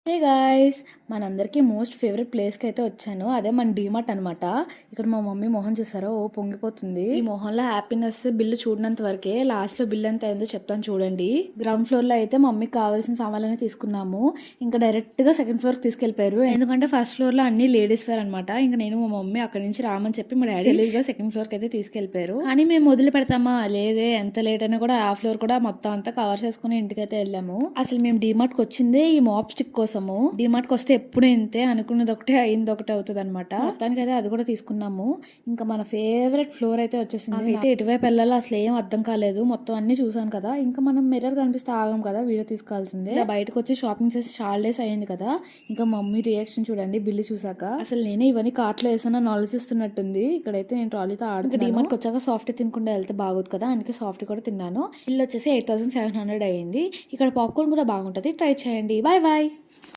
Hey guys! మనందరికీ most favourite ప్లేస్‌కి అయితే వచ్చాను. అదే మన డీమార్ట్ అనమాట. ఇక్కడ మా మమ్మీ మొహం చూసారా? ఓ పొంగిపోతుంది. ఈ మొహంలో హ్యాపీనెస్ బిల్లు చూడనంత వరకే. లాస్ట్‌లో బిల్ ఎంత అయిందో చెప్తాను చూడండి. గ్రౌండ్ ఫ్లోర్‌లో అయితే మమ్మీకి కావాల్సిన సామాన్లన్నీ తీసుకున్నాము. ఇంకా డైరెక్ట్‌గా సెకండ్ ఫ్లోర్‌కి తీసుకెళ్ళిపోయారు. ఎందుకంటే ఫస్ట్ ఫ్లోర్‌లో అన్ని లేడీస్ వేర్ అనమాట. ఇంక నేను మా మమ్మీ అక్కడి నుంచి రామని చెప్పి మా డాడీ తెలివిగా సెకండ్ ఫ్లోర్‌కి అయితే తీసుకెళ్ళిపోయారు. కానీ మేము వదిలి పెడతామా? లేదే, ఎంత లేట్ అయినా కూడా ఆ ఫ్లోర్ కూడా మొత్తం అంతా కవర్ చేసుకుని ఇంటికైతే వెళ్ళాము. అసలు మేము డీమార్ట్‌కి వచ్చిందే ఈ మాప్ స్టిక్ కోసం. డీమార్ట్‌కి వస్తే ఎప్పుడు ఇంతే, అనుకున్నది ఒకటే అయింది ఒకటే అవుతుంది అనమాట. మొత్తానికి అయితే అది కూడా తీసుకున్నాము. ఇంకా మన ఫేవరెట్ ఫ్లోర్ అయితే వచ్చేసింది. అయితే ఎటువైపు వెళ్ళాలో అసలు ఏం అర్థం కాలేదు. మొత్తం అన్ని చూసాను కదా, ఇంకా మనం మిర్రర్ కనిపిస్తే ఆగం కదా, వీడియో తీసుకోవాల్సిందే. ఇలా బయటకు వచ్చి షాపింగ్ చేసి చాలా డేస్ అయింది కదా. ఇంకా మమ్మీ రియాక్షన్ చూడండి బిల్లు చూసాక. అసలు నేనే ఇవన్నీ కార్ట్లో వేసానని ఆలోచిస్తున్నట్టుంది. ఇక్కడైతే నేను ట్రాలీతో ఆడుతున్నాను. డీమార్ట్‌కి వచ్చాక సాఫ్ట్ తినకుండా వెళ్తే బాగోదు కదా, అందుకే సాఫ్ట్ కూడా తిన్నాను. బిల్ వచ్చేసి 8700 అయింది. ఇక్కడ పాప్కార్న్ కూడా బాగుంటుంది, ట్రై చేయండి. Bye bye.